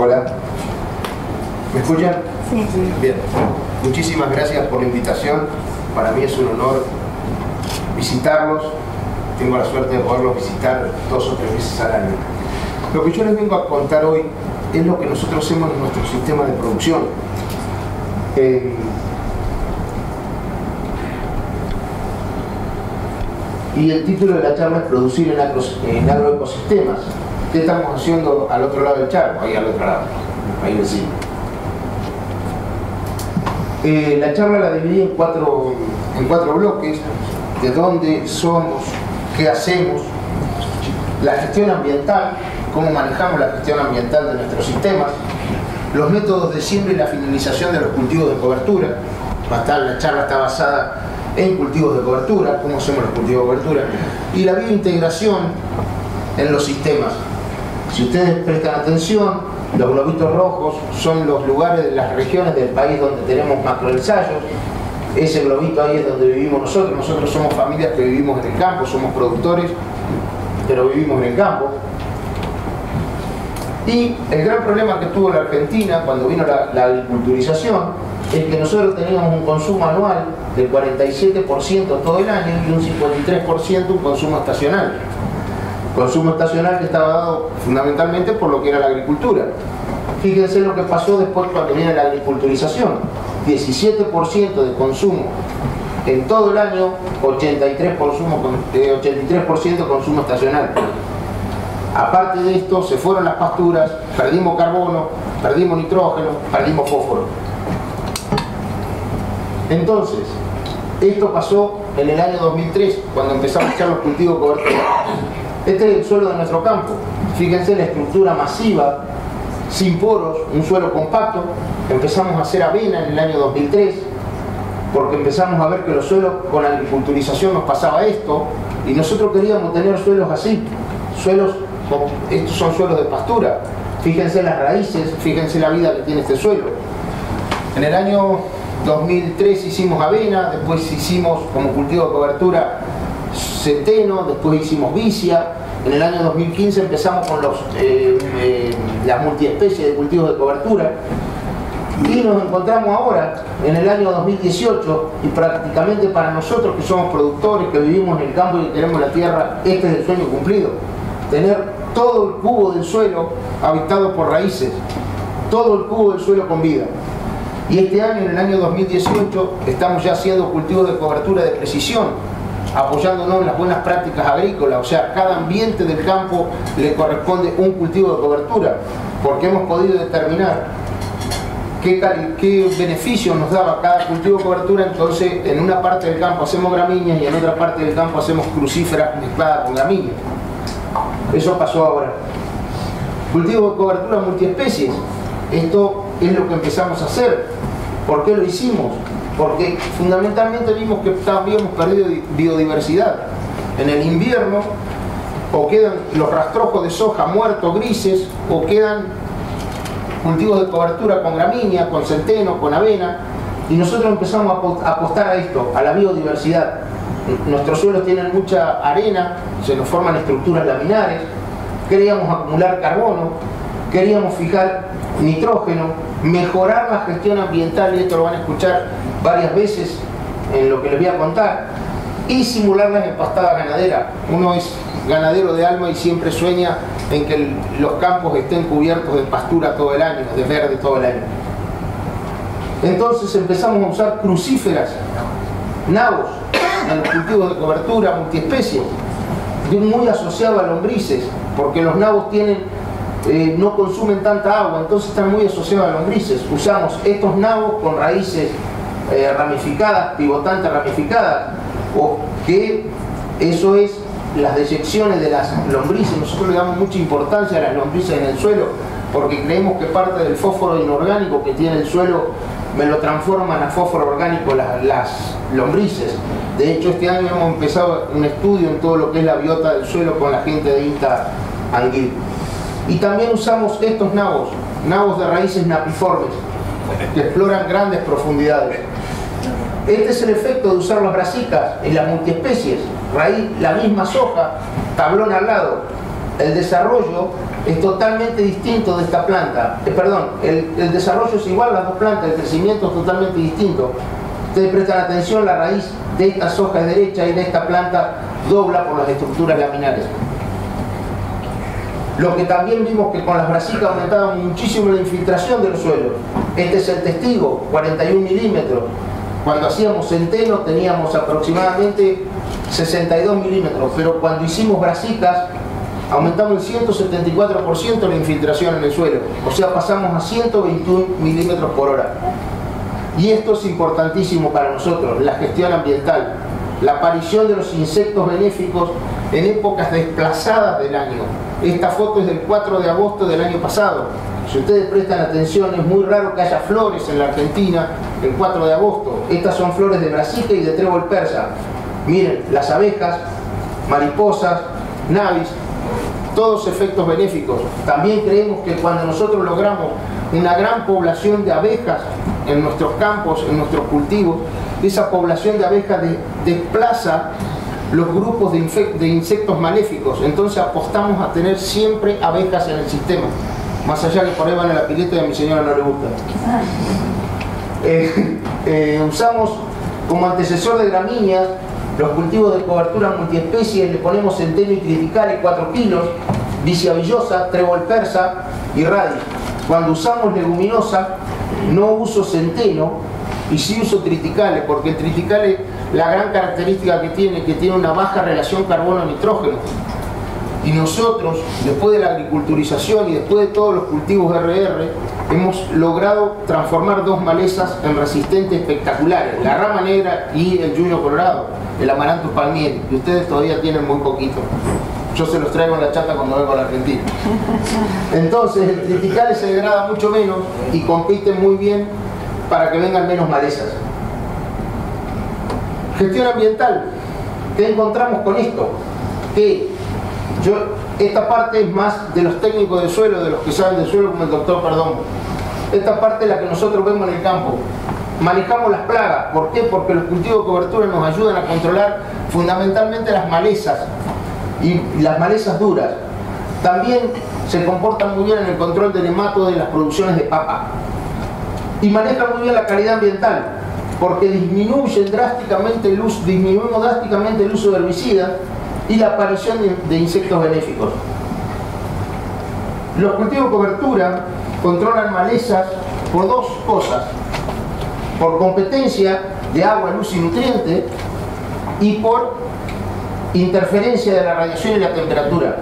Hola. ¿Me escuchan? Sí. Bien. Muchísimas gracias por la invitación. Para mí es un honor visitarlos. Tengo la suerte de poderlos visitar 2 o 3 veces al año. Lo que yo les vengo a contar hoy es lo que nosotros hacemos en nuestro sistema de producción. Y el título de la charla es Producir en agroecosistemas. ¿Qué estamos haciendo al otro lado del charco? Ahí al otro lado, ahí vecino. La charla la dividí en cuatro bloques: de dónde somos, qué hacemos, la gestión ambiental, cómo manejamos la gestión ambiental de nuestros sistemas, los métodos de siembra y la finalización de los cultivos de cobertura. La charla está basada en cultivos de cobertura, cómo hacemos los cultivos de cobertura, y la biointegración en los sistemas. Si ustedes prestan atención, los globitos rojos son los lugares de las regiones del país donde tenemos macroensayos. Ese globito ahí es donde vivimos nosotros. Nosotros somos familias que vivimos en el campo, somos productores, pero vivimos en el campo. Y el gran problema que tuvo la Argentina cuando vino la agriculturización es que nosotros teníamos un consumo anual del 47% todo el año y un 53% un consumo estacional. Consumo estacional que estaba dado fundamentalmente por lo que era la agricultura. Fíjense lo que pasó después cuando viene la agriculturización. 17% de consumo en todo el año, 83% consumo estacional. Aparte de esto, se fueron las pasturas, perdimos carbono, perdimos nitrógeno, perdimos fósforo. Entonces, esto pasó en el año 2003, cuando empezamos a echar los cultivos de cobertura. Este es el suelo de nuestro campo. Fíjense la estructura masiva, sin poros, un suelo compacto. Empezamos a hacer avena en el año 2003, porque empezamos a ver que los suelos con la agriculturización nos pasaba esto, y nosotros queríamos tener suelos así. Estos son suelos de pastura. Fíjense las raíces, fíjense la vida que tiene este suelo. En el año 2003 hicimos avena, después hicimos como cultivo de cobertura centeno, después hicimos vicia. En el año 2015 empezamos con las multiespecies de cultivos de cobertura. Y nos encontramos ahora, en el año 2018, y prácticamente para nosotros que somos productores, que vivimos en el campo y que queremos la tierra, este es el sueño cumplido. Tener todo el cubo del suelo habitado por raíces, todo el cubo del suelo con vida. Y este año, en el año 2018, estamos ya haciendo cultivos de cobertura de precisión, apoyándonos en las buenas prácticas agrícolas. O sea, cada ambiente del campo le corresponde un cultivo de cobertura, porque hemos podido determinar qué beneficios nos daba cada cultivo de cobertura. Entonces, en una parte del campo hacemos gramíneas y en otra parte del campo hacemos crucíferas mezcladas con gramíneas. Eso pasó ahora. Cultivo de cobertura multiespecies. Esto es lo que empezamos a hacer. ¿Por qué lo hicimos? Porque fundamentalmente vimos que habíamos perdido biodiversidad. En el invierno o quedan los rastrojos de soja muertos, grises, o quedan cultivos de cobertura con gramínea, con centeno, con avena, y nosotros empezamos a apostar a esto, a la biodiversidad. Nuestros suelos tienen mucha arena, se nos forman estructuras laminares, queríamos acumular carbono, queríamos fijar nitrógeno, mejorar la gestión ambiental, y esto lo van a escuchar varias veces en lo que les voy a contar, y simular las empastadas ganaderas. Uno es ganadero de alma y siempre sueña en que los campos estén cubiertos de pastura todo el año, de verde todo el año. Entonces empezamos a usar crucíferas, nabos, en los cultivos de cobertura multiespecie, muy asociado a lombrices, porque los nabos no consumen tanta agua, entonces están muy asociados a lombrices. Usamos estos nabos con raíces ramificadas, pivotantes ramificadas, o que eso es las deyecciones de las lombrices. Nosotros le damos mucha importancia a las lombrices en el suelo, porque creemos que parte del fósforo inorgánico que tiene el suelo me lo transforman a fósforo orgánico las lombrices. De hecho, este año hemos empezado un estudio en todo lo que es la biota del suelo con la gente de INTA Anguil. Y también usamos estos nabos de raíces napiformes, que exploran grandes profundidades. Este es el efecto de usar las brasicas en las multiespecies. Raíz, la misma soja, tablón al lado. el desarrollo es totalmente distinto de esta planta. El desarrollo es igual a las dos plantas, el crecimiento es totalmente distinto. Ustedes prestan atención, la raíz de estas hojas es derecha y de esta planta dobla por las estructuras laminares. Lo que también vimos que con las brasicas aumentaba muchísimo la infiltración de los suelos. Este es el testigo, 41 milímetros. Cuando hacíamos centeno teníamos aproximadamente 62 milímetros, pero cuando hicimos brasicas aumentamos el 174% la infiltración en el suelo, o sea, pasamos a 121 milímetros por hora. Y esto es importantísimo para nosotros, la gestión ambiental, la aparición de los insectos benéficos en épocas desplazadas del año. Esta foto es del 4 de agosto del año pasado. Si ustedes prestan atención, es muy raro que haya flores en la Argentina el 4 de agosto. Estas son flores de brasica y de trébol persa. Miren, las abejas, mariposas, navis, todos efectos benéficos. También creemos que cuando nosotros logramos una gran población de abejas en nuestros campos, en nuestros cultivos, esa población de abejas desplaza los grupos de insectos maléficos. Entonces apostamos a tener siempre abejas en el sistema. Más allá que por ahí van a la pileta y a mi señora no le gusta. Usamos como antecesor de gramíneas los cultivos de cobertura multiespecies, le ponemos centeno y criticales 4 kilos, vicia villosa, trébol persa y radix. Cuando usamos leguminosa no uso centeno y sí uso triticales, porque el triticale, la gran característica que tiene una baja relación carbono-nitrógeno. Y nosotros, después de la agriculturización y después de todos los cultivos RR, hemos logrado transformar dos malezas en resistentes espectaculares, la rama negra y el yuyo colorado, el amaranthus palmieri, que ustedes todavía tienen muy poquito. Yo se los traigo en la chata cuando vengo a la Argentina. Entonces, el triticale se degrada mucho menos y compite muy bien para que vengan menos malezas. Gestión ambiental. ¿Qué encontramos con esto? Que esta parte es más de los técnicos de suelo, de los que saben de suelo, como el doctor Perdomo. Esta parte es la que nosotros vemos en el campo. Manejamos las plagas. ¿Por qué? Porque los cultivos de cobertura nos ayudan a controlar fundamentalmente las malezas y las malezas duras. También se comportan muy bien en el control de nematodos de las producciones de papa. Y manejan muy bien la calidad ambiental, porque disminuimos drásticamente el uso de herbicidas y la aparición de insectos benéficos. Los cultivos de cobertura controlan malezas por dos cosas: por competencia de agua, luz y nutrientes, y por interferencia de la radiación y la temperatura.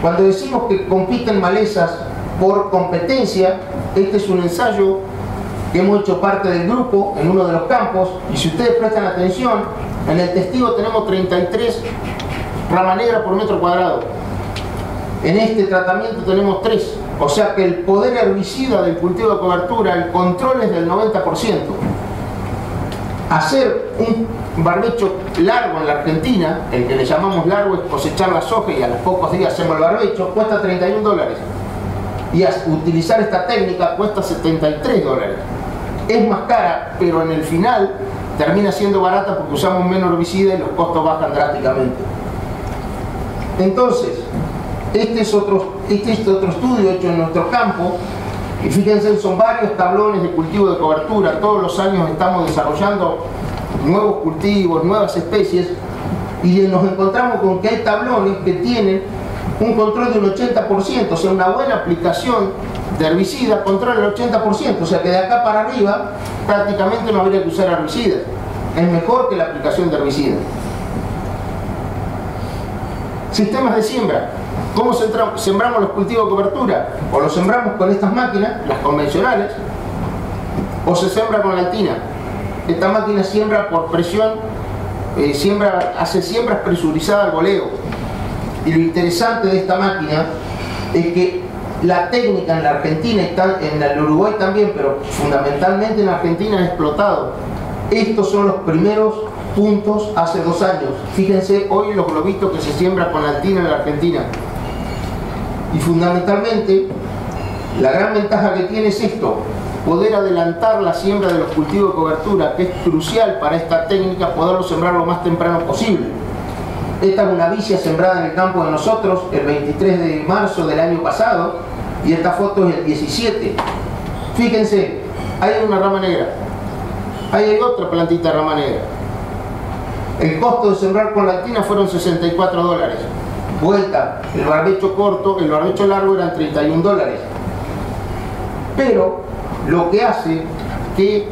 Cuando decimos que compiten malezas por competencia, este es un ensayo que hemos hecho parte del grupo en uno de los campos, y si ustedes prestan atención, en el testigo tenemos 33 rama negra por metro cuadrado. En este tratamiento tenemos 3, o sea que el poder herbicida del cultivo de cobertura, el control es del 90%. Hacer un barbecho largo en la Argentina, el que le llamamos largo es cosechar la soja y a los pocos días hacemos el barbecho, cuesta $31. Y utilizar esta técnica cuesta $73. Es más cara, pero en el final termina siendo barata porque usamos menos herbicida y los costos bajan drásticamente. Entonces, este es otro estudio hecho en nuestro campo, y fíjense, son varios tablones de cultivo de cobertura. Todos los años estamos desarrollando nuevos cultivos, nuevas especies, y nos encontramos con que hay tablones que tienen un control de un 80%, o sea, una buena aplicación de herbicida controla el 80%, o sea que de acá para arriba prácticamente no habría que usar herbicidas. Es mejor que la aplicación de herbicidas. Sistemas de siembra. ¿Cómo sembramos los cultivos de cobertura? O los sembramos con estas máquinas, las convencionales, o se siembra con la altina. Esta máquina siembra por presión, hace siembras presurizadas al voleo. Y lo interesante de esta máquina es que la técnica en la Argentina, en el Uruguay también, pero fundamentalmente en la Argentina ha explotado. Estos son los primeros puntos hace 2 años. Fíjense hoy los globitos que se siembran con altina en la Argentina. Y fundamentalmente la gran ventaja que tiene es esto: poder adelantar la siembra de los cultivos de cobertura, que es crucial para esta técnica, poderlo sembrar lo más temprano posible. Esta es una vicia sembrada en el campo de nosotros el 23 de marzo del año pasado, y esta foto es el 17. Fíjense, ahí hay una rama negra, ahí hay otra plantita de rama negra. El costo de sembrar con lactina fueron $64. Vuelta, el barbecho corto, el barbecho largo eran $31. Pero lo que hace que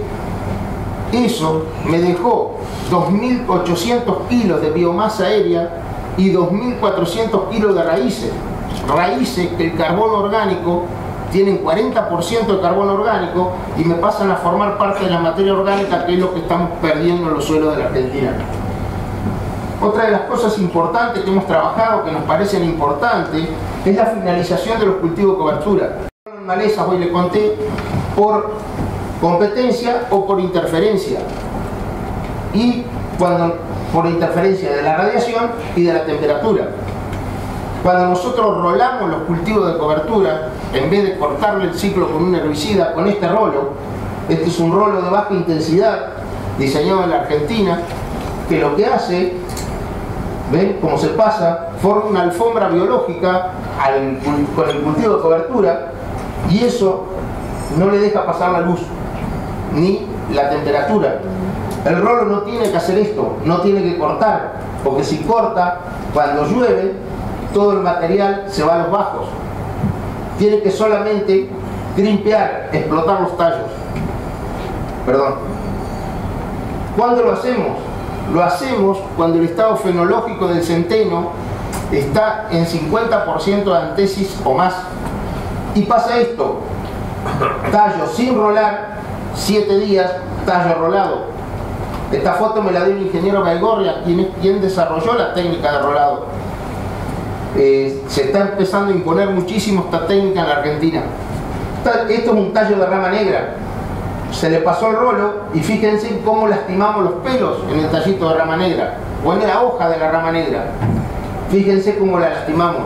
eso me dejó 2.800 kilos de biomasa aérea y 2.400 kilos de raíces. Raíces que el carbono orgánico tienen 40% de carbono orgánico y me pasan a formar parte de la materia orgánica, que es lo que estamos perdiendo en los suelos de la Argentina. Otra de las cosas importantes que hemos trabajado, que nos parecen importantes, es la finalización de los cultivos de cobertura. En malezas, hoy le conté, por competencia o por interferencia. Y por interferencia de la radiación y de la temperatura. Cuando nosotros rolamos los cultivos de cobertura, en vez de cortarle el ciclo con un herbicida, con este rolo, este es un rolo de baja intensidad, diseñado en la Argentina, que lo que hace, ven cómo se pasa, forma una alfombra biológica con el cultivo de cobertura, y eso no le deja pasar la luz, ni la temperatura. El rolo no tiene que hacer esto, no tiene que cortar, porque si corta, cuando llueve, todo el material se va a los bajos. Tiene que solamente grimpear, explotar los tallos. Perdón. ¿Cuándo lo hacemos? Lo hacemos cuando el estado fenológico del centeno está en 50% de antesis o más. Y pasa esto: tallo sin rolar, 7 días, tallo rolado. Esta foto me la dio el ingeniero Baigorria, quien desarrolló la técnica de rolado. Se está empezando a imponer muchísimo esta técnica en la Argentina. Esto es un tallo de rama negra. Se le pasó el rolo y fíjense cómo lastimamos los pelos en el tallito de rama negra o en la hoja de la rama negra. Fíjense cómo la lastimamos.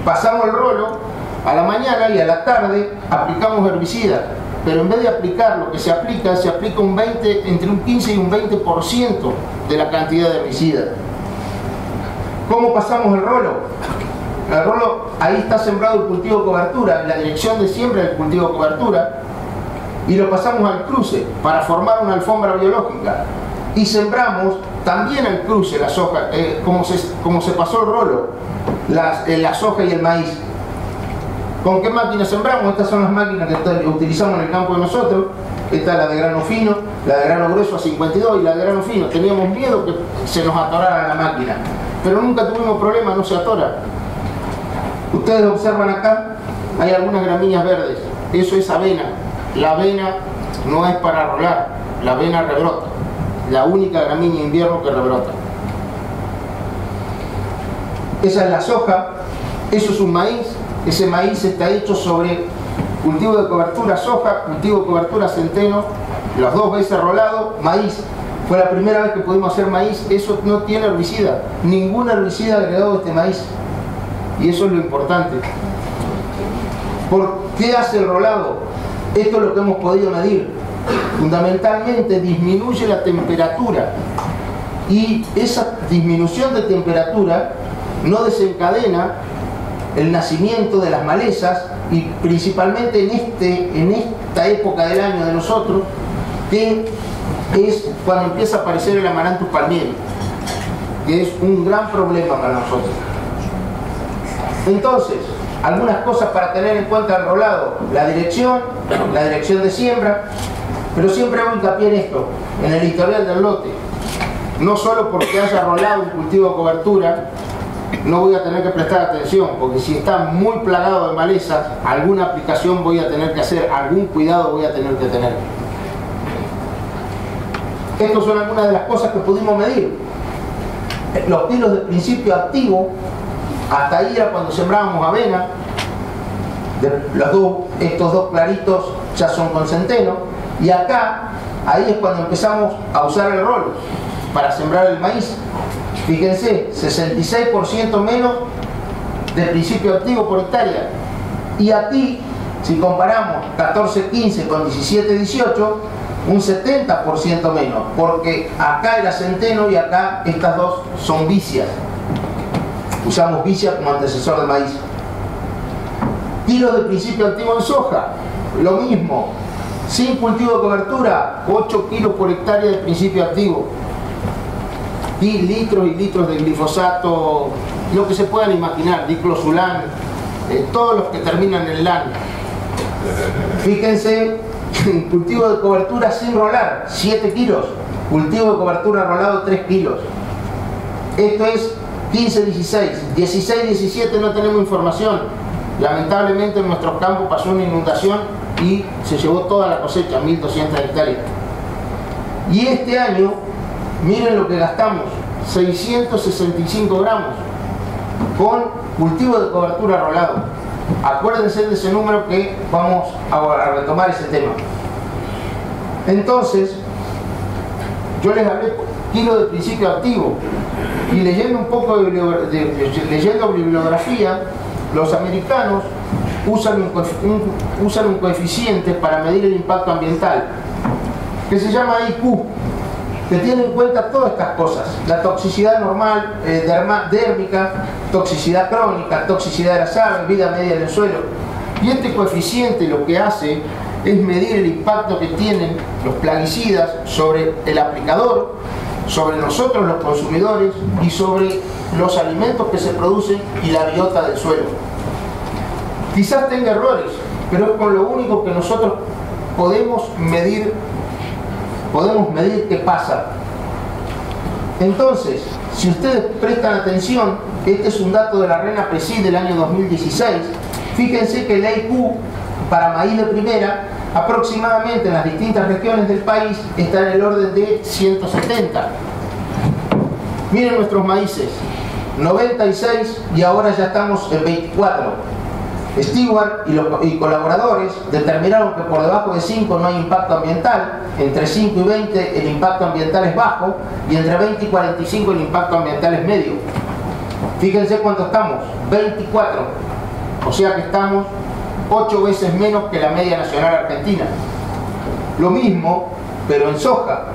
Pasamos el rolo, a la mañana y a la tarde aplicamos herbicida, pero en vez de aplicar lo que se aplica entre un 15 y un 20% de la cantidad de herbicida. ¿Cómo pasamos el rolo? El rolo, ahí está sembrado el cultivo de cobertura, la dirección de siembra del cultivo de cobertura, y lo pasamos al cruce para formar una alfombra biológica, y sembramos también al cruce la soja, como se pasó el rolo, la soja y el maíz. ¿Con qué máquina sembramos? Estas son las máquinas que utilizamos en el campo de nosotros. Esta es la de grano fino, la de grano grueso a 52 y la de grano fino. Teníamos miedo que se nos atorara la máquina, pero nunca tuvimos problema, no se atora. Ustedes observan acá, hay algunas gramíneas verdes. Eso es avena. La avena no es para rolar, la avena rebrota. La única gramínea de invierno que rebrota. Esa es la soja, eso es un maíz. Ese maíz está hecho sobre cultivo de cobertura soja, cultivo de cobertura centeno, las 2 veces rolado, maíz. Fue la primera vez que pudimos hacer maíz. Eso no tiene herbicida, ningún herbicida agregado a este maíz. Y eso es lo importante. ¿Por qué hace el rolado? Esto es lo que hemos podido medir. Fundamentalmente disminuye la temperatura. Y esa disminución de temperatura no desencadena el nacimiento de las malezas, y principalmente en esta época del año de nosotros, que es cuando empieza a aparecer el Amaranthus palmieri, que es un gran problema para nosotros. Entonces, algunas cosas para tener en cuenta el rolado: la dirección de siembra, pero siempre hago hincapié en esto, en el historial del lote. No solo porque haya rolado un cultivo de cobertura no voy a tener que prestar atención, porque si está muy plagado de malezas, alguna aplicación voy a tener que hacer, algún cuidado voy a tener que tener. Estas son algunas de las cosas que pudimos medir. Los kilos de principio activo, hasta ahí era cuando sembrábamos avena. Estos dos claritos ya son con centeno, y acá, ahí es cuando empezamos a usar el rolo para sembrar el maíz. Fíjense, 66% menos de principio activo por hectárea. Y aquí, si comparamos 14-15 con 17-18, un 70% menos, porque acá era centeno y acá estas dos son vicias. Usamos vicia como antecesor de maíz. Kilos de principio activo en soja, lo mismo. Sin cultivo de cobertura, 8 kilos por hectárea de principio activo. Y litros y litros de glifosato, lo que se puedan imaginar, diclosulan, todos los que terminan en LAN. Fíjense, cultivo de cobertura sin rolar, 7 kilos. Cultivo de cobertura rolado, 3 kilos. Esto es 15-16. 16-17 no tenemos información. Lamentablemente en nuestros campos pasó una inundación y se llevó toda la cosecha, 1.200 hectáreas. Y este año, miren lo que gastamos, 665 gramos con cultivo de cobertura rolado. Acuérdense de ese número que vamos a retomar ese tema. Entonces, yo les hablé kilo de principio activo y leyendo un poco leyendo bibliografía, los americanos usan un coeficiente para medir el impacto ambiental que se llama IQ, que tiene en cuenta todas estas cosas: la toxicidad normal, dérmica, toxicidad crónica, toxicidad de las aves, vida media del suelo. Y este coeficiente lo que hace es medir el impacto que tienen los plaguicidas sobre el aplicador, sobre nosotros los consumidores y sobre los alimentos que se producen y la biota del suelo. Quizás tenga errores, pero es con lo único que nosotros podemos medir qué pasa. Entonces, si ustedes prestan atención, este es un dato de la RENAPRESID del año 2016. Fíjense que el IQ para maíz de primera, aproximadamente en las distintas regiones del país, está en el orden de 170. Miren nuestros maíces, 96 y ahora ya estamos en 24. Stewart y colaboradores determinaron que por debajo de 5 no hay impacto ambiental, entre 5 y 20 el impacto ambiental es bajo y entre 20 y 45 el impacto ambiental es medio. Fíjense cuánto estamos, 24, o sea que estamos 8 veces menos que la media nacional argentina. Lo mismo, pero en soja.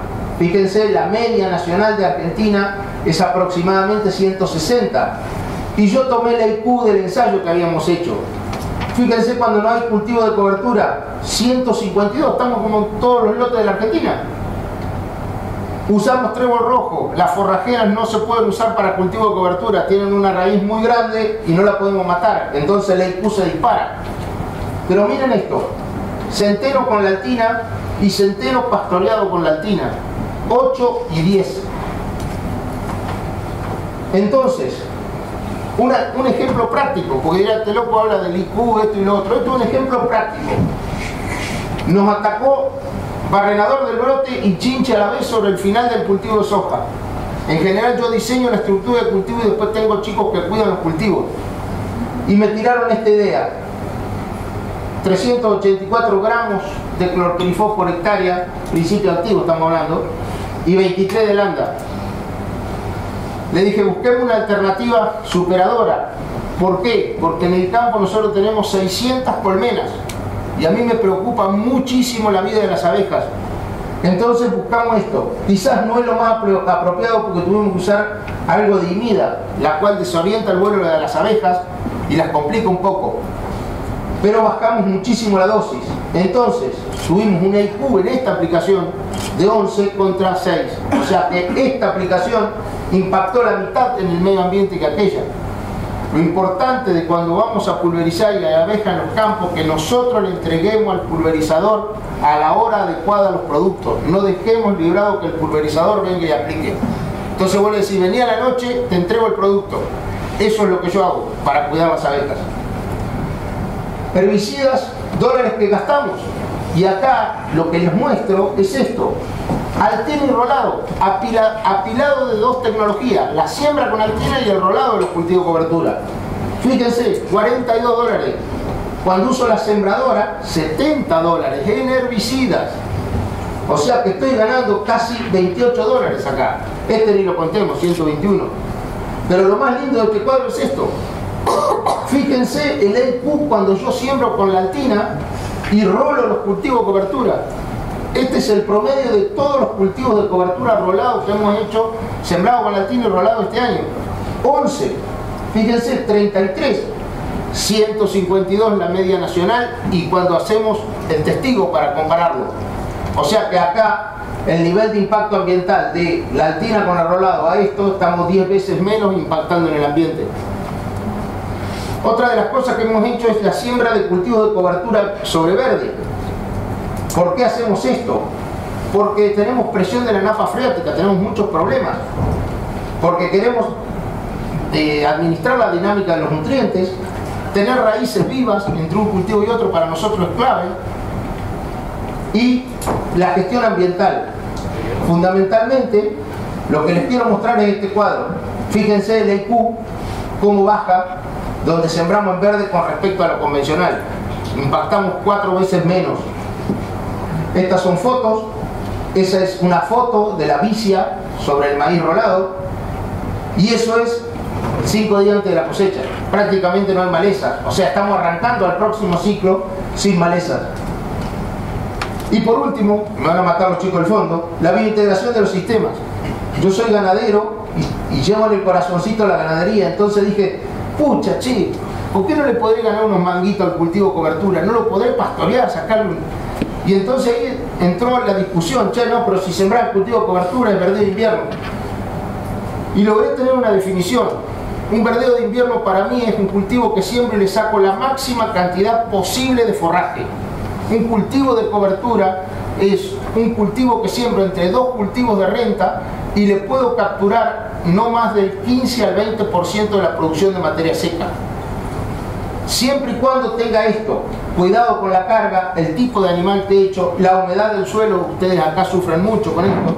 Fíjense, la media nacional de Argentina es aproximadamente 160 y yo tomé el IQ del ensayo que habíamos hecho. Fíjense, cuando no hay cultivo de cobertura, 152, estamos como en todos los lotes de la Argentina. Usamos trébol rojo, las forrajeras no se pueden usar para cultivo de cobertura, tienen una raíz muy grande y no la podemos matar, entonces el IQ se dispara. Pero miren esto, centeno con la altina y centeno pastoreado con la altina, 8 y 10. Entonces, un ejemplo práctico, porque ya este loco habla del IQ, esto y lo otro. Esto es un ejemplo práctico. Nos atacó barrenador del brote y chinche a la vez sobre el final del cultivo de soja. En general yo diseño la estructura de cultivo y después tengo chicos que cuidan los cultivos. Y me tiraron esta idea: 384 gramos de clorpirifos por hectárea, principio activo estamos hablando, y 23 de landa. Le dije, busquemos una alternativa superadora. ¿Por qué? Porque en el campo nosotros tenemos 600 colmenas y a mí me preocupa muchísimo la vida de las abejas. Entonces buscamos esto. Quizás no es lo más apropiado porque tuvimos que usar algo de imida, la cual desorienta el vuelo de las abejas y las complica un poco. Pero bajamos muchísimo la dosis. Entonces tuvimos un IQ en esta aplicación de 11 contra 6. O sea que esta aplicación impactó la mitad en el medio ambiente que aquella. Lo importante de cuando vamos a pulverizar y hay abejas en los campos, que nosotros le entreguemos al pulverizador a la hora adecuada los productos. No dejemos librado que el pulverizador venga y aplique. Entonces vos le decís, vení a la noche, te entrego el producto. Eso es lo que yo hago para cuidar las abejas. Herbicidas, dólares que gastamos. Y acá lo que les muestro es esto: altina y rolado, apilado de dos tecnologías, la siembra con altina y el rolado de los cultivos de cobertura. Fíjense, 42 dólares. Cuando uso la sembradora, 70 dólares en herbicidas. O sea que estoy ganando casi 28 dólares acá. Este ni lo contemos, 121. Pero lo más lindo de este cuadro es esto. Fíjense el IQ cuando yo siembro con la altina y rolo los cultivos de cobertura. Este es el promedio de todos los cultivos de cobertura rolados que hemos hecho, sembrado con la altina y rolado este año. 11. Fíjense, 33, 152 la media nacional, y cuando hacemos el testigo para compararlo. O sea que acá el nivel de impacto ambiental de la Altina con Arrolado a esto, estamos 10 veces menos impactando en el ambiente. Otra de las cosas que hemos hecho es la siembra de cultivos de cobertura sobre verde. ¿Por qué hacemos esto? Porque tenemos presión de la napa freática, tenemos muchos problemas. Porque queremos administrar la dinámica de los nutrientes, tener raíces vivas entre un cultivo y otro para nosotros es clave. Y la gestión ambiental. Fundamentalmente, lo que les quiero mostrar es este cuadro. Fíjense el IQ, cómo baja, donde sembramos en verde con respecto a lo convencional. Impactamos 4 veces menos. Estas son fotos. Esa es una foto de la vicia sobre el maíz rolado. Y eso es 5 días antes de la cosecha. Prácticamente no hay malezas. O sea, estamos arrancando al próximo ciclo sin malezas. Y por último, me van a matar los chicos del fondo, la biointegración de los sistemas. Yo soy ganadero y llevo en el corazoncito la ganadería. Entonces dije, pucha, che, ¿por qué no le podré ganar unos manguitos al cultivo cobertura? ¿No lo podré pastorear, sacarlo? Y entonces ahí entró la discusión, che, no, pero si sembrar el cultivo cobertura es verdeo de invierno. Y logré tener una definición. Un verdeo de invierno para mí es un cultivo que siempre le saco la máxima cantidad posible de forraje. Un cultivo de cobertura es un cultivo que siembro entre 2 cultivos de renta y le puedo capturar no más del 15 al 20% de la producción de materia seca. Siempre y cuando tenga esto, cuidado con la carga, el tipo de animal que he hecho, la humedad del suelo, ustedes acá sufren mucho con esto,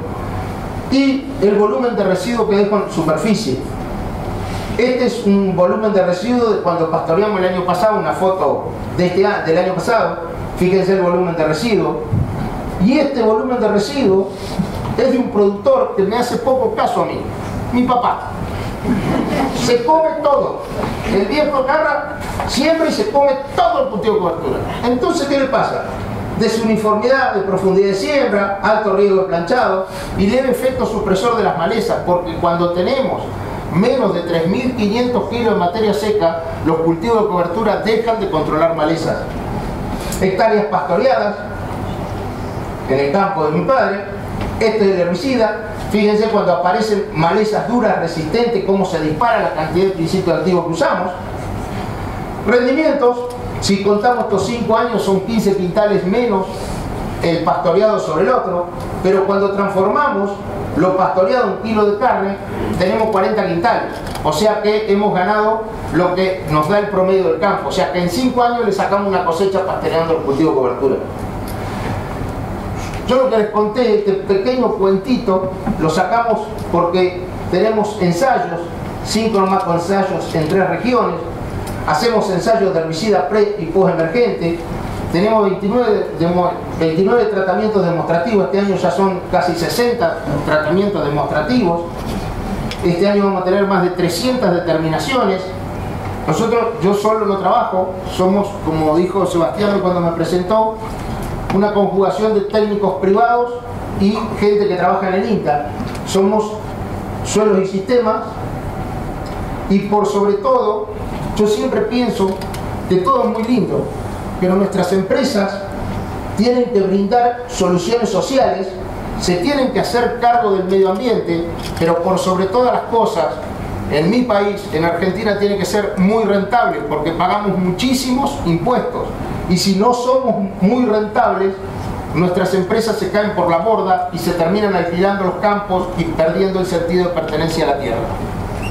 y el volumen de residuo que dejo en superficie. Este es un volumen de residuo de cuando pastoreamos el año pasado, una foto de del año pasado. Fíjense el volumen de residuo. Y este volumen de residuo es de un productor que me hace poco caso a mí, mi papá. Se come todo. El viejo agarra, siembra y se come todo el cultivo de cobertura. Entonces, ¿qué le pasa? Desuniformidad de profundidad de siembra, alto riesgo de planchado y leve efecto supresor de las malezas, porque cuando tenemos menos de 3.500 kilos de materia seca, los cultivos de cobertura dejan de controlar malezas. Hectáreas pastoreadas en el campo de mi padre. Este es el herbicida. Fíjense cuando aparecen malezas duras, resistentes, cómo se dispara la cantidad de principios activos que usamos. Rendimientos, si contamos estos 5 años, son 15 quintales menos el pastoreado sobre el otro, pero cuando transformamos lo pastoreado en 1 kilo de carne, tenemos 40 quintales. O sea que hemos ganado lo que nos da el promedio del campo. O sea que en 5 años le sacamos una cosecha pastoreando el cultivo de cobertura. Yo lo que les conté, este pequeño cuentito, lo sacamos porque tenemos ensayos, 5 nomás con ensayos en 3 regiones. Hacemos ensayos de herbicida pre y post emergente. Tenemos 29 tratamientos demostrativos. Este año ya son casi 60 tratamientos demostrativos. Este año vamos a tener más de 300 determinaciones. Yo solo no trabajo. Somos, como dijo Sebastián cuando me presentó, una conjugación de técnicos privados y gente que trabaja en el INTA. Somos suelos y sistemas. Y por sobre todo, yo siempre pienso que todo es muy lindo, pero nuestras empresas tienen que brindar soluciones sociales, se tienen que hacer cargo del medio ambiente, pero por sobre todas las cosas, en mi país, en Argentina, tiene que ser muy rentable, porque pagamos muchísimos impuestos. Y si no somos muy rentables, nuestras empresas se caen por la borda y se terminan alquilando los campos y perdiendo el sentido de pertenencia a la tierra.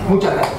Muchas gracias.